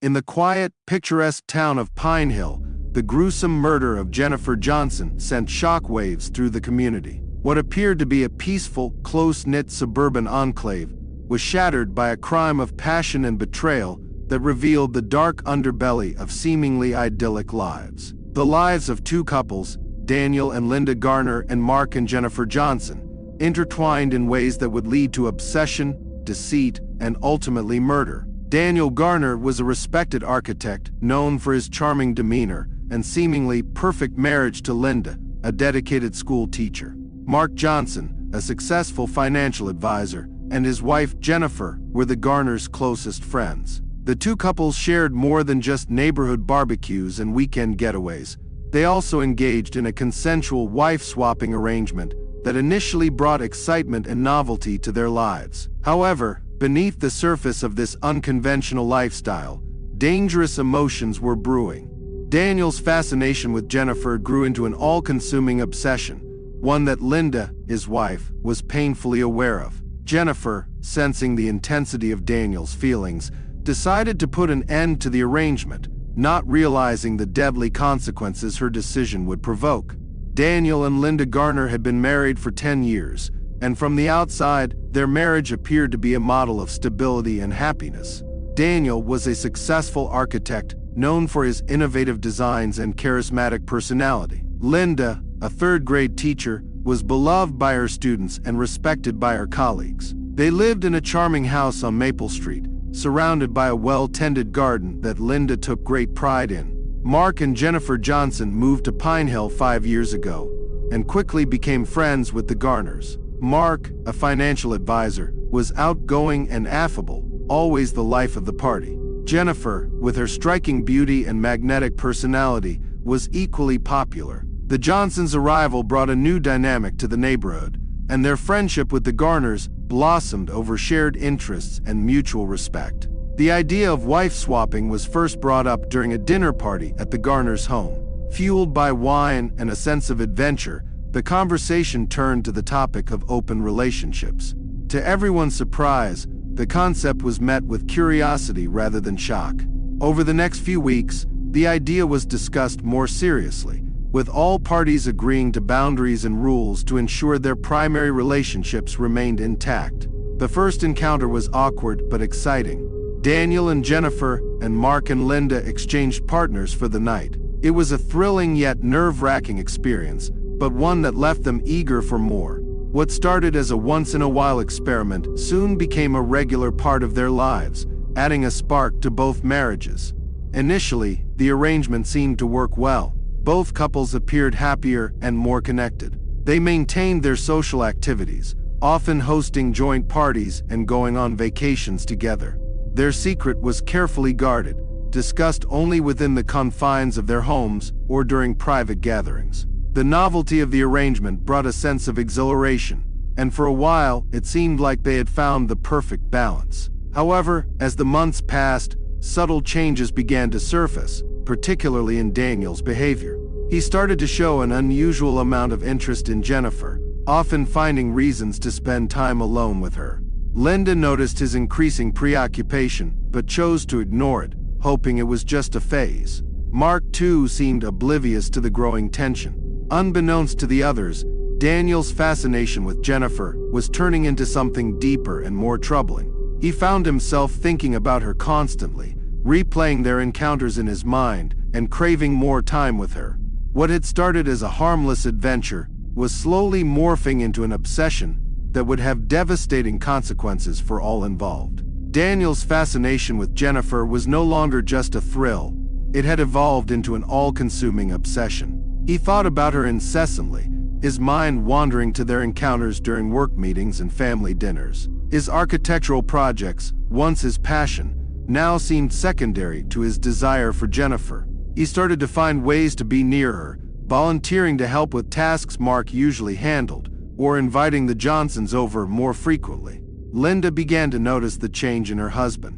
In the quiet, picturesque town of Pine Hill, the gruesome murder of Jennifer Johnson sent shockwaves through the community. What appeared to be a peaceful, close-knit suburban enclave was shattered by a crime of passion and betrayal that revealed the dark underbelly of seemingly idyllic lives. The lives of two couples, Daniel and Linda Garner and Mark and Jennifer Johnson, intertwined in ways that would lead to obsession, deceit, and ultimately murder. Daniel Garner was a respected architect known for his charming demeanor and seemingly perfect marriage to Linda, a dedicated school teacher. Mark Johnson, a successful financial advisor, and his wife Jennifer were the Garners' closest friends. The two couples shared more than just neighborhood barbecues and weekend getaways. They also engaged in a consensual wife-swapping arrangement that initially brought excitement and novelty to their lives. However, beneath the surface of this unconventional lifestyle, dangerous emotions were brewing. Daniel's fascination with Jennifer grew into an all-consuming obsession, one that Linda, his wife, was painfully aware of. Jennifer, sensing the intensity of Daniel's feelings, decided to put an end to the arrangement, not realizing the deadly consequences her decision would provoke. Daniel and Linda Garner had been married for 10 years, and from the outside, their marriage appeared to be a model of stability and happiness. Daniel was a successful architect known for his innovative designs and charismatic personality. Linda, a third-grade teacher, was beloved by her students and respected by her colleagues. They lived in a charming house on Maple Street, surrounded by a well-tended garden that Linda took great pride in. Mark and Jennifer Johnson moved to Pine Hill 5 years ago and quickly became friends with the Garners. Mark, a financial advisor, was outgoing and affable, always the life of the party. Jennifer, with her striking beauty and magnetic personality, was equally popular. The Johnsons' arrival brought a new dynamic to the neighborhood, and their friendship with the Garners blossomed over shared interests and mutual respect. The idea of wife-swapping was first brought up during a dinner party at the Garners' home. Fueled by wine and a sense of adventure, the conversation turned to the topic of open relationships. To everyone's surprise, the concept was met with curiosity rather than shock. Over the next few weeks, the idea was discussed more seriously, with all parties agreeing to boundaries and rules to ensure their primary relationships remained intact. The first encounter was awkward but exciting. Daniel and Jennifer and Mark and Linda exchanged partners for the night. It was a thrilling yet nerve-wracking experience, but one that left them eager for more. What started as a once-in-a-while experiment soon became a regular part of their lives, adding a spark to both marriages. Initially, the arrangement seemed to work well. Both couples appeared happier and more connected. They maintained their social activities, often hosting joint parties and going on vacations together. Their secret was carefully guarded, discussed only within the confines of their homes or during private gatherings. The novelty of the arrangement brought a sense of exhilaration, and for a while it seemed like they had found the perfect balance. However, as the months passed, subtle changes began to surface, particularly in Daniel's behavior. He started to show an unusual amount of interest in Jennifer, often finding reasons to spend time alone with her. Linda noticed his increasing preoccupation, but chose to ignore it, hoping it was just a phase. Mark, too, seemed oblivious to the growing tension. Unbeknownst to the others, Daniel's fascination with Jennifer was turning into something deeper and more troubling. He found himself thinking about her constantly, replaying their encounters in his mind and craving more time with her. What had started as a harmless adventure was slowly morphing into an obsession that would have devastating consequences for all involved. Daniel's fascination with Jennifer was no longer just a thrill. It had evolved into an all-consuming obsession. He thought about her incessantly, his mind wandering to their encounters during work meetings and family dinners. His architectural projects, once his passion, now seemed secondary to his desire for Jennifer. He started to find ways to be near her, volunteering to help with tasks Mark usually handled, or inviting the Johnsons over more frequently. Linda began to notice the change in her husband.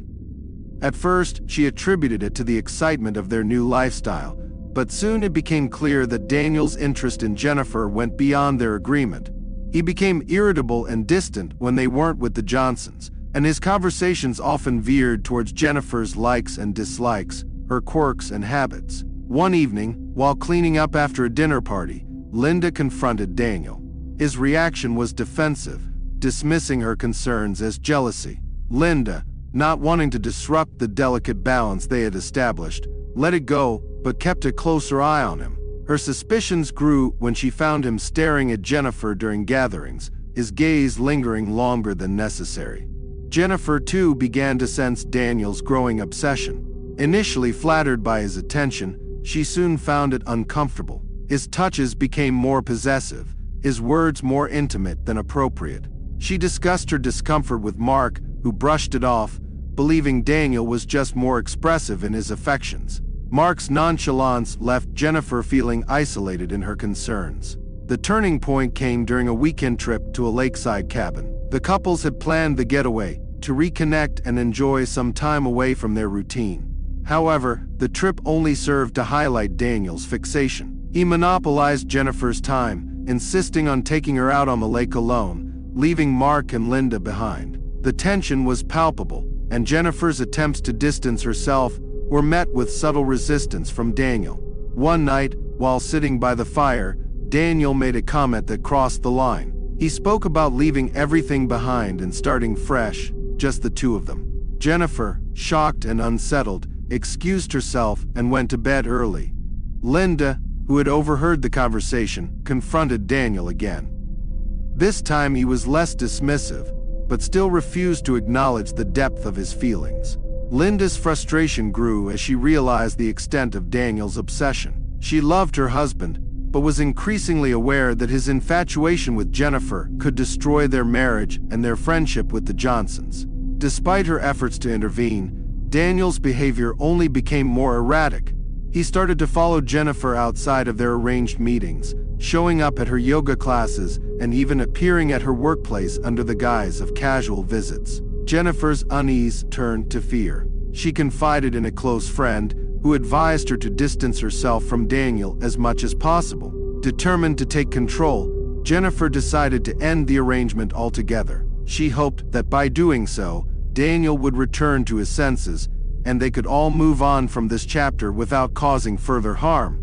At first, she attributed it to the excitement of their new lifestyle, but soon it became clear that Daniel's interest in Jennifer went beyond their agreement. He became irritable and distant when they weren't with the Johnsons, and his conversations often veered towards Jennifer's likes and dislikes, her quirks and habits. One evening, while cleaning up after a dinner party, Linda confronted Daniel. His reaction was defensive, dismissing her concerns as jealousy. Linda, not wanting to disrupt the delicate balance they had established, let it go, but kept a closer eye on him. Her suspicions grew when she found him staring at Jennifer during gatherings, his gaze lingering longer than necessary. Jennifer, too, began to sense Daniel's growing obsession. Initially flattered by his attention, she soon found it uncomfortable. His touches became more possessive, his words more intimate than appropriate. She discussed her discomfort with Mark, who brushed it off, believing Daniel was just more expressive in his affections. Mark's nonchalance left Jennifer feeling isolated in her concerns. The turning point came during a weekend trip to a lakeside cabin. The couples had planned the getaway to reconnect and enjoy some time away from their routine. However, the trip only served to highlight Daniel's fixation. He monopolized Jennifer's time, insisting on taking her out on the lake alone, leaving Mark and Linda behind. The tension was palpable, and Jennifer's attempts to distance herself were met with subtle resistance from Daniel. One night, while sitting by the fire, Daniel made a comment that crossed the line. He spoke about leaving everything behind and starting fresh, just the two of them. Jennifer, shocked and unsettled, excused herself and went to bed early. Linda, who had overheard the conversation, confronted Daniel again. This time he was less dismissive, but still refused to acknowledge the depth of his feelings. Linda's frustration grew as she realized the extent of Daniel's obsession. She loved her husband, but was increasingly aware that his infatuation with Jennifer could destroy their marriage and their friendship with the Johnsons. Despite her efforts to intervene, Daniel's behavior only became more erratic. He started to follow Jennifer outside of their arranged meetings, showing up at her yoga classes and even appearing at her workplace under the guise of casual visits. Jennifer's unease turned to fear. She confided in a close friend, who advised her to distance herself from Daniel as much as possible. Determined to take control, Jennifer decided to end the arrangement altogether. She hoped that by doing so, Daniel would return to his senses, and they could all move on from this chapter without causing further harm.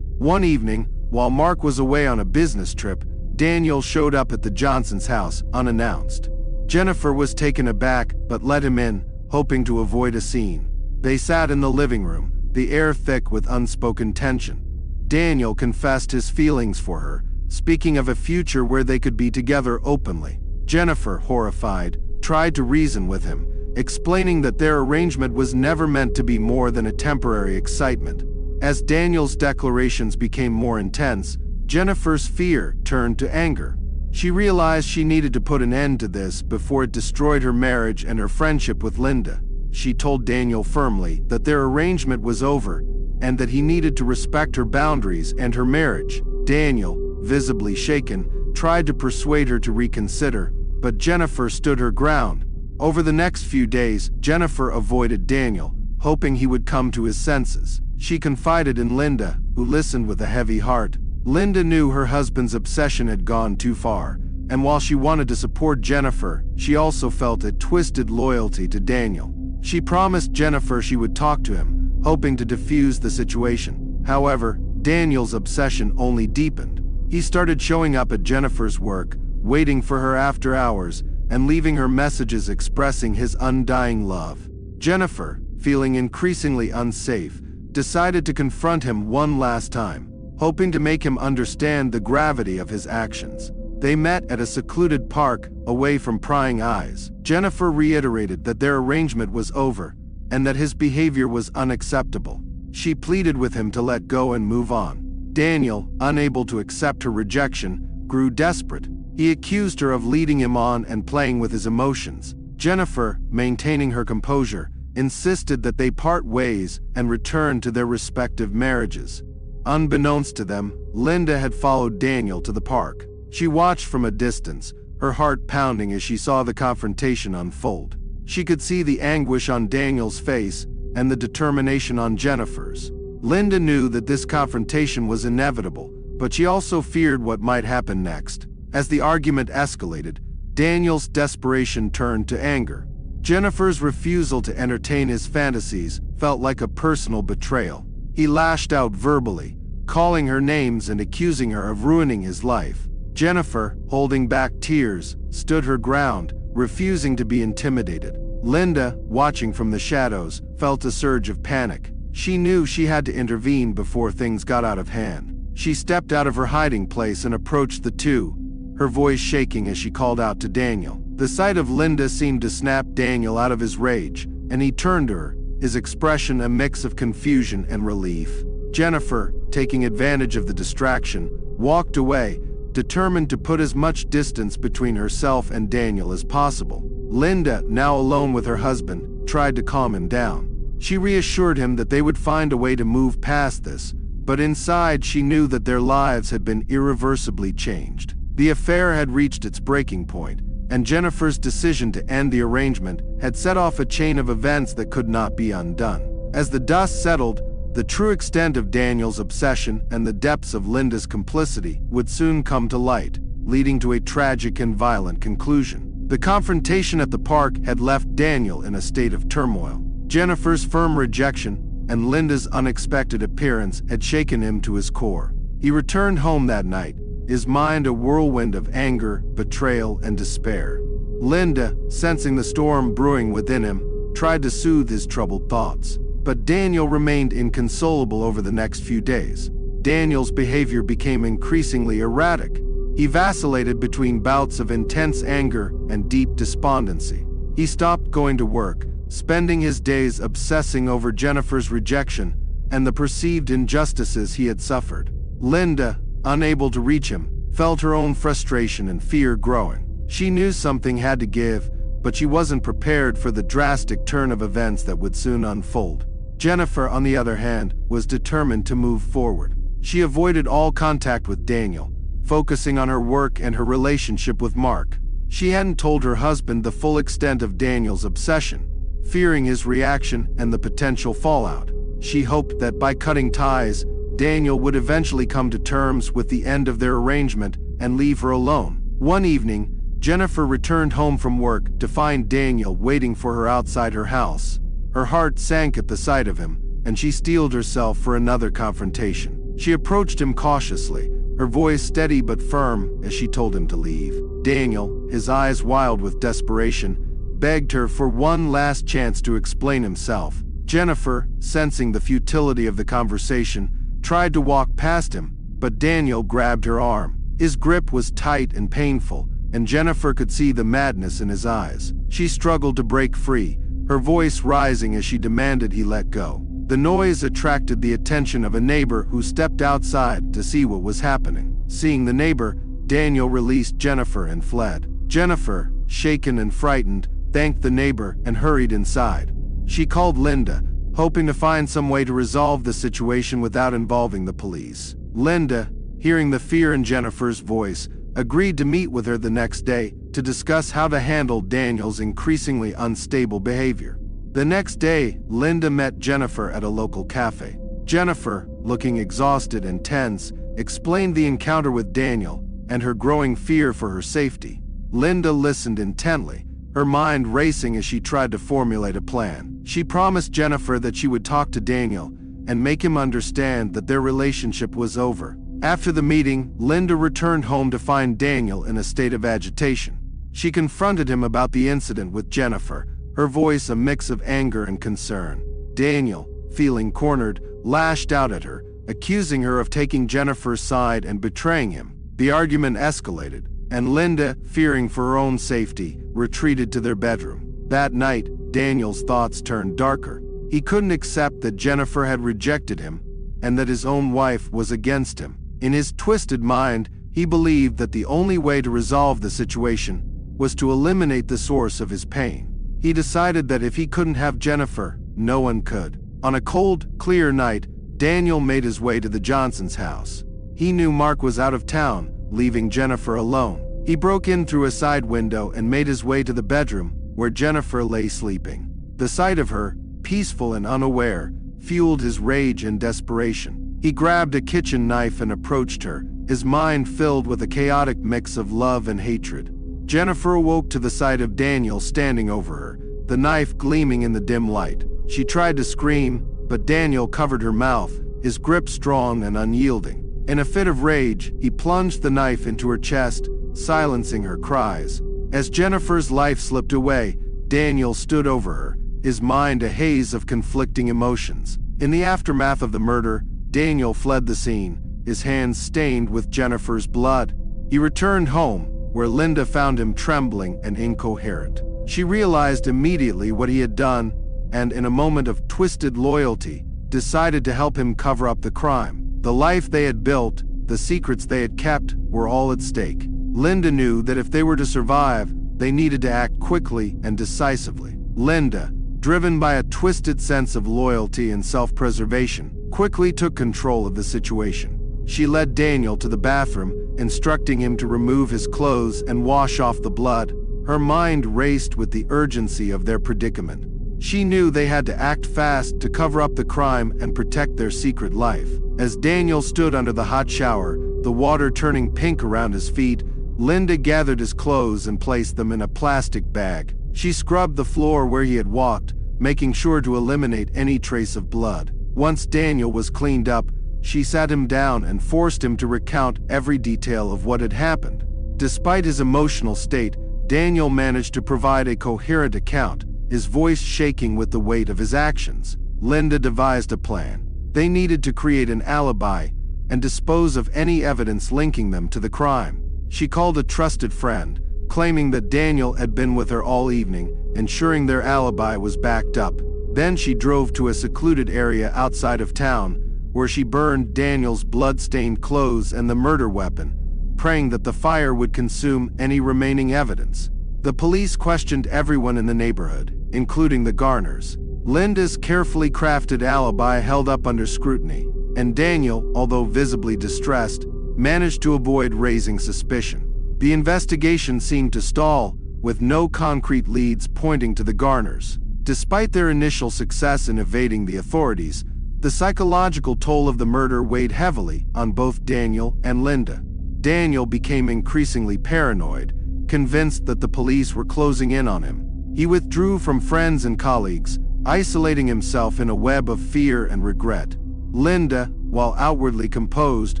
One evening, while Mark was away on a business trip, Daniel showed up at the Johnsons' house unannounced. Jennifer was taken aback but let him in, hoping to avoid a scene. They sat in the living room, the air thick with unspoken tension. Daniel confessed his feelings for her, speaking of a future where they could be together openly. Jennifer, horrified, tried to reason with him, explaining that their arrangement was never meant to be more than a temporary excitement. As Daniel's declarations became more intense, Jennifer's fear turned to anger. She realized she needed to put an end to this before it destroyed her marriage and her friendship with Linda. She told Daniel firmly that their arrangement was over and that he needed to respect her boundaries and her marriage. Daniel, visibly shaken, tried to persuade her to reconsider, but Jennifer stood her ground. Over the next few days, Jennifer avoided Daniel, hoping he would come to his senses. She confided in Linda, who listened with a heavy heart. Linda knew her husband's obsession had gone too far, and while she wanted to support Jennifer, she also felt a twisted loyalty to Daniel. She promised Jennifer she would talk to him, hoping to defuse the situation. However, Daniel's obsession only deepened. He started showing up at Jennifer's work, waiting for her after hours, and leaving her messages expressing his undying love. Jennifer, feeling increasingly unsafe, decided to confront him one last time, hoping to make him understand the gravity of his actions. They met at a secluded park, away from prying eyes. Jennifer reiterated that their arrangement was over, and that his behavior was unacceptable. She pleaded with him to let go and move on. Daniel, unable to accept her rejection, grew desperate. He accused her of leading him on and playing with his emotions. Jennifer, maintaining her composure, insisted that they part ways and return to their respective marriages. Unbeknownst to them, Linda had followed Daniel to the park. She watched from a distance, her heart pounding as she saw the confrontation unfold. She could see the anguish on Daniel's face and the determination on Jennifer's. Linda knew that this confrontation was inevitable, but she also feared what might happen next. As the argument escalated, Daniel's desperation turned to anger. Jennifer's refusal to entertain his fantasies felt like a personal betrayal. He lashed out verbally, calling her names and accusing her of ruining his life. Jennifer, holding back tears, stood her ground, refusing to be intimidated. Linda, watching from the shadows, felt a surge of panic. She knew she had to intervene before things got out of hand. She stepped out of her hiding place and approached the two, her voice shaking as she called out to Daniel. The sight of Linda seemed to snap Daniel out of his rage, and he turned to her, his expression a mix of confusion and relief. Jennifer, taking advantage of the distraction, walked away, determined to put as much distance between herself and Daniel as possible. Linda, now alone with her husband, tried to calm him down. She reassured him that they would find a way to move past this, but inside she knew that their lives had been irreversibly changed. The affair had reached its breaking point, and Jennifer's decision to end the arrangement had set off a chain of events that could not be undone. As the dust settled, the true extent of Daniel's obsession and the depths of Linda's complicity would soon come to light, leading to a tragic and violent conclusion. The confrontation at the park had left Daniel in a state of turmoil. Jennifer's firm rejection and Linda's unexpected appearance had shaken him to his core. He returned home that night, his mind a whirlwind of anger, betrayal, and despair. Linda, sensing the storm brewing within him, tried to soothe his troubled thoughts. But Daniel remained inconsolable over the next few days. Daniel's behavior became increasingly erratic. He vacillated between bouts of intense anger and deep despondency. He stopped going to work, spending his days obsessing over Jennifer's rejection and the perceived injustices he had suffered. Linda, unable to reach him, felt her own frustration and fear growing. She knew something had to give, but she wasn't prepared for the drastic turn of events that would soon unfold. Jennifer, on the other hand, was determined to move forward. She avoided all contact with Daniel, focusing on her work and her relationship with Mark. She hadn't told her husband the full extent of Daniel's obsession, fearing his reaction and the potential fallout. She hoped that by cutting ties, Daniel would eventually come to terms with the end of their arrangement and leave her alone. One evening, Jennifer returned home from work to find Daniel waiting for her outside her house. Her heart sank at the sight of him, and she steeled herself for another confrontation. She approached him cautiously, her voice steady but firm as she told him to leave. Daniel, his eyes wild with desperation, begged her for one last chance to explain himself. Jennifer, sensing the futility of the conversation, tried to walk past him, but Daniel grabbed her arm. His grip was tight and painful, and Jennifer could see the madness in his eyes. She struggled to break free, her voice rising as she demanded he let go. The noise attracted the attention of a neighbor who stepped outside to see what was happening. Seeing the neighbor, Daniel released Jennifer and fled. Jennifer, shaken and frightened, thanked the neighbor and hurried inside. She called Linda, hoping to find some way to resolve the situation without involving the police. Linda, hearing the fear in Jennifer's voice, agreed to meet with her the next day to discuss how to handle Daniel's increasingly unstable behavior. The next day, Linda met Jennifer at a local cafe. Jennifer, looking exhausted and tense, explained the encounter with Daniel and her growing fear for her safety. Linda listened intently, her mind racing as she tried to formulate a plan. She promised Jennifer that she would talk to Daniel and make him understand that their relationship was over. After the meeting, Linda returned home to find Daniel in a state of agitation. She confronted him about the incident with Jennifer, her voice a mix of anger and concern. Daniel, feeling cornered, lashed out at her, accusing her of taking Jennifer's side and betraying him. The argument escalated, and Linda, fearing for her own safety, retreated to their bedroom. That night, Daniel's thoughts turned darker. He couldn't accept that Jennifer had rejected him and that his own wife was against him. In his twisted mind, he believed that the only way to resolve the situation was to eliminate the source of his pain. He decided that if he couldn't have Jennifer, no one could. On a cold, clear night, Daniel made his way to the Johnsons' house. He knew Mark was out of town, leaving Jennifer alone. He broke in through a side window and made his way to the bedroom, where Jennifer lay sleeping. The sight of her, peaceful and unaware, fueled his rage and desperation. He grabbed a kitchen knife and approached her, his mind filled with a chaotic mix of love and hatred. Jennifer awoke to the sight of Daniel standing over her, the knife gleaming in the dim light. She tried to scream, but Daniel covered her mouth, his grip strong and unyielding. In a fit of rage, he plunged the knife into her chest, silencing her cries. As Jennifer's life slipped away, Daniel stood over her, his mind a haze of conflicting emotions. In the aftermath of the murder, Daniel fled the scene, his hands stained with Jennifer's blood. He returned home, where Linda found him trembling and incoherent. She realized immediately what he had done, and in a moment of twisted loyalty, decided to help him cover up the crime. The life they had built, the secrets they had kept, were all at stake. Linda knew that if they were to survive, they needed to act quickly and decisively. Linda, driven by a twisted sense of loyalty and self-preservation, quickly took control of the situation. She led Daniel to the bathroom, instructing him to remove his clothes and wash off the blood. Her mind raced with the urgency of their predicament. She knew they had to act fast to cover up the crime and protect their secret life. As Daniel stood under the hot shower, the water turning pink around his feet, Linda gathered his clothes and placed them in a plastic bag. She scrubbed the floor where he had walked, making sure to eliminate any trace of blood. Once Daniel was cleaned up, she sat him down and forced him to recount every detail of what had happened. Despite his emotional state, Daniel managed to provide a coherent account, his voice shaking with the weight of his actions. Linda devised a plan. They needed to create an alibi and dispose of any evidence linking them to the crime. She called a trusted friend, claiming that Daniel had been with her all evening, ensuring their alibi was backed up. Then she drove to a secluded area outside of town, where she burned Daniel's blood-stained clothes and the murder weapon, praying that the fire would consume any remaining evidence. The police questioned everyone in the neighborhood, including the Garners. Linda's carefully crafted alibi held up under scrutiny, and Daniel, although visibly distressed, managed to avoid raising suspicion. The investigation seemed to stall, with no concrete leads pointing to the Garners. Despite their initial success in evading the authorities, the psychological toll of the murder weighed heavily on both Daniel and Linda. Daniel became increasingly paranoid, convinced that the police were closing in on him. He withdrew from friends and colleagues, isolating himself in a web of fear and regret. Linda, while outwardly composed,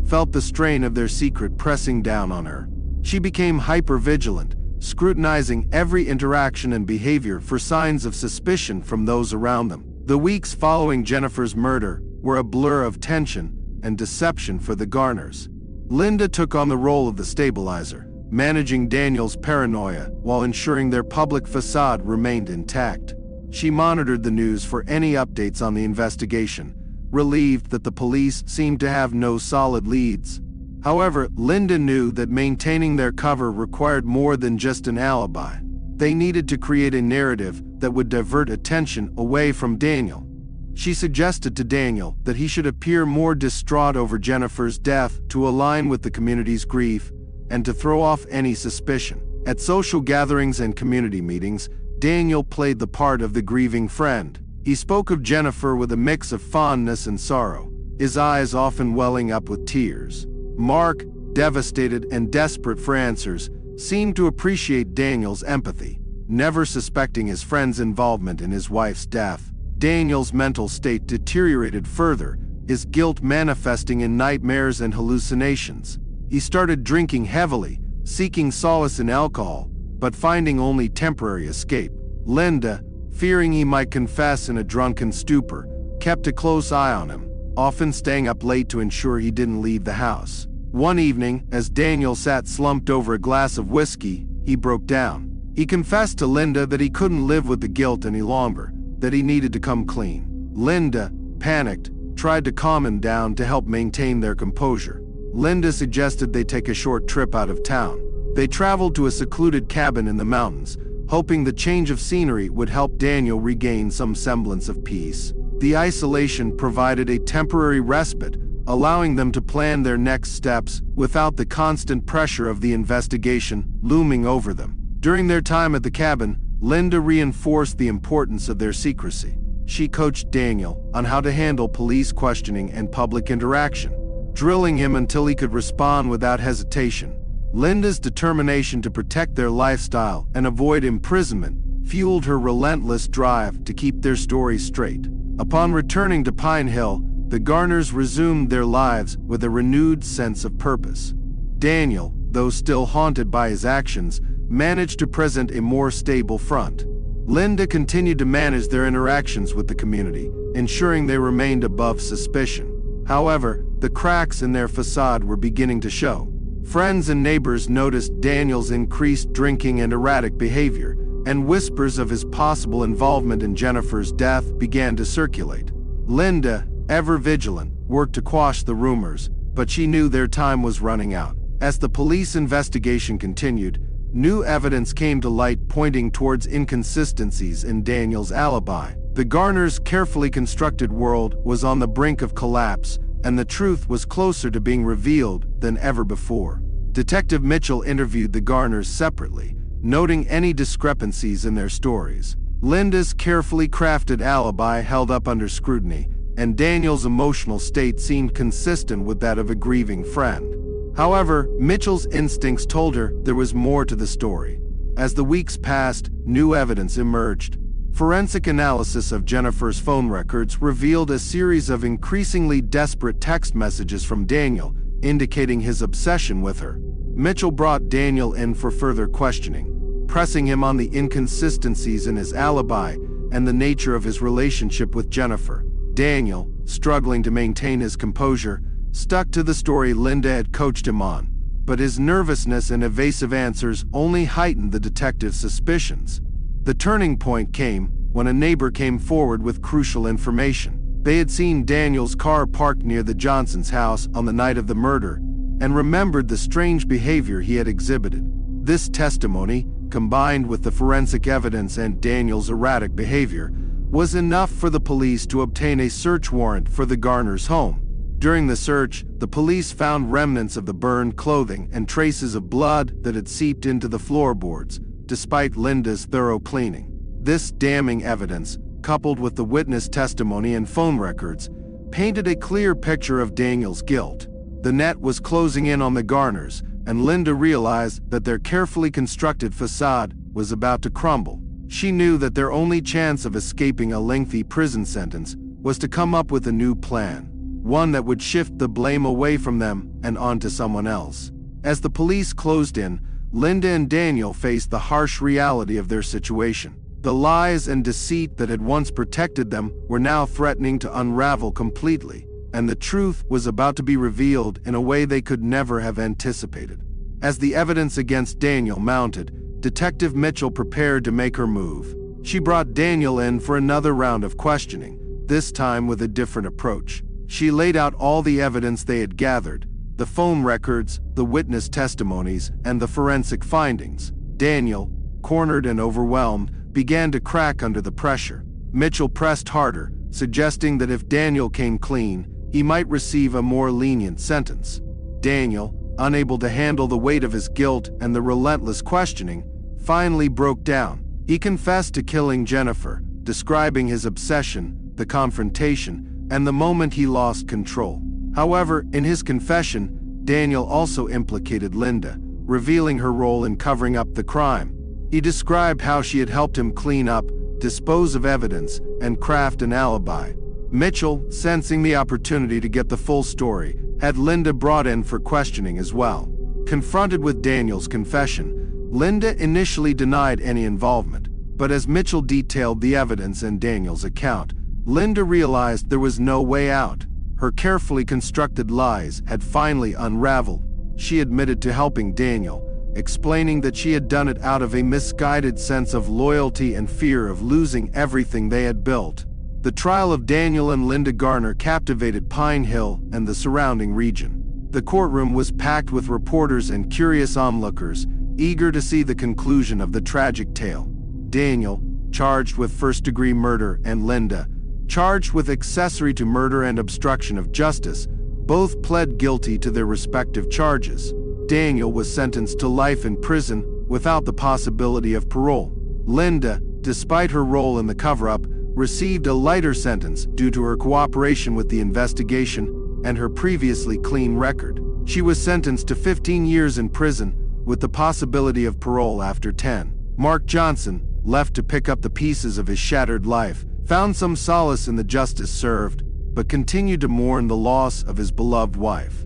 felt the strain of their secret pressing down on her. She became hyper-vigilant, scrutinizing every interaction and behavior for signs of suspicion from those around them. The weeks following Jennifer's murder were a blur of tension and deception for the Garners. Linda took on the role of the stabilizer, managing Daniel's paranoia while ensuring their public facade remained intact. She monitored the news for any updates on the investigation, relieved that the police seemed to have no solid leads. However, Linda knew that maintaining their cover required more than just an alibi. They needed to create a narrative that would divert attention away from Daniel. She suggested to Daniel that he should appear more distraught over Jennifer's death to align with the community's grief and to throw off any suspicion. At social gatherings and community meetings, Daniel played the part of the grieving friend. He spoke of Jennifer with a mix of fondness and sorrow, his eyes often welling up with tears. Mark, devastated and desperate for answers, seemed to appreciate Daniel's empathy, never suspecting his friend's involvement in his wife's death. Daniel's mental state deteriorated further, his guilt manifesting in nightmares and hallucinations. He started drinking heavily, seeking solace in alcohol, but finding only temporary escape. Linda, fearing he might confess in a drunken stupor, kept a close eye on him, often staying up late to ensure he didn't leave the house. One evening, as Daniel sat slumped over a glass of whiskey, he broke down. He confessed to Linda that he couldn't live with the guilt any longer, that he needed to come clean. Linda, panicked, tried to calm him down to help maintain their composure. Linda suggested they take a short trip out of town. They traveled to a secluded cabin in the mountains, hoping the change of scenery would help Daniel regain some semblance of peace. The isolation provided a temporary respite, allowing them to plan their next steps without the constant pressure of the investigation looming over them. During their time at the cabin, Linda reinforced the importance of their secrecy. She coached Daniel on how to handle police questioning and public interaction, drilling him until he could respond without hesitation. Linda's determination to protect their lifestyle and avoid imprisonment fueled her relentless drive to keep their story straight. Upon returning to Pine Hill, the Garners resumed their lives with a renewed sense of purpose. Daniel, though still haunted by his actions, managed to present a more stable front. Linda continued to manage their interactions with the community, ensuring they remained above suspicion. However, the cracks in their facade were beginning to show. Friends and neighbors noticed Daniel's increased drinking and erratic behavior, and whispers of his possible involvement in Jennifer's death began to circulate. Linda, ever vigilant, worked to quash the rumors, but she knew their time was running out. As the police investigation continued, new evidence came to light pointing towards inconsistencies in Daniel's alibi. The Garners' carefully constructed world was on the brink of collapse, and the truth was closer to being revealed than ever before. Detective Mitchell interviewed the Garners separately, noting any discrepancies in their stories. Linda's carefully crafted alibi held up under scrutiny, and Daniel's emotional state seemed consistent with that of a grieving friend. However, Mitchell's instincts told her there was more to the story. As the weeks passed, new evidence emerged. Forensic analysis of Jennifer's phone records revealed a series of increasingly desperate text messages from Daniel, indicating his obsession with her. Mitchell brought Daniel in for further questioning, pressing him on the inconsistencies in his alibi and the nature of his relationship with Jennifer. Daniel, struggling to maintain his composure, stuck to the story Linda had coached him on, but his nervousness and evasive answers only heightened the detective's suspicions. The turning point came when a neighbor came forward with crucial information. They had seen Daniel's car parked near the Johnsons' house on the night of the murder and remembered the strange behavior he had exhibited. This testimony, combined with the forensic evidence and Daniel's erratic behavior, was enough for the police to obtain a search warrant for the Garners' home. During the search, the police found remnants of the burned clothing and traces of blood that had seeped into the floorboards, despite Linda's thorough cleaning. This damning evidence, coupled with the witness testimony and phone records, painted a clear picture of Daniel's guilt. The net was closing in on the Garners, and Linda realized that their carefully constructed facade was about to crumble. She knew that their only chance of escaping a lengthy prison sentence was to come up with a new plan, one that would shift the blame away from them and onto someone else. As the police closed in, Linda and Daniel faced the harsh reality of their situation. The lies and deceit that had once protected them were now threatening to unravel completely, and the truth was about to be revealed in a way they could never have anticipated. As the evidence against Daniel mounted, Detective Mitchell prepared to make her move. She brought Daniel in for another round of questioning, this time with a different approach. She laid out all the evidence they had gathered, the phone records, the witness testimonies, and the forensic findings. Daniel, cornered and overwhelmed, began to crack under the pressure. Mitchell pressed harder, suggesting that if Daniel came clean, he might receive a more lenient sentence. Daniel, unable to handle the weight of his guilt and the relentless questioning, finally broke down. He confessed to killing Jennifer, describing his obsession, the confrontation, and the moment he lost control. However, in his confession, Daniel also implicated Linda, revealing her role in covering up the crime. He described how she had helped him clean up, dispose of evidence, and craft an alibi. Mitchell, sensing the opportunity to get the full story, had Linda brought in for questioning as well. Confronted with Daniel's confession, Linda initially denied any involvement, but as Mitchell detailed the evidence in Daniel's account, Linda realized there was no way out. Her carefully constructed lies had finally unraveled. She admitted to helping Daniel, explaining that she had done it out of a misguided sense of loyalty and fear of losing everything they had built. The trial of Daniel and Linda Garner captivated Pine Hill and the surrounding region. The courtroom was packed with reporters and curious onlookers, eager to see the conclusion of the tragic tale. Daniel, charged with first-degree murder, and Linda, charged with accessory to murder and obstruction of justice, both pled guilty to their respective charges. Daniel was sentenced to life in prison without the possibility of parole. Linda, despite her role in the cover-up, received a lighter sentence due to her cooperation with the investigation and her previously clean record. She was sentenced to 15 years in prison with the possibility of parole after 10. Mark Johnson, left to pick up the pieces of his shattered life, found some solace in the justice served, but continued to mourn the loss of his beloved wife.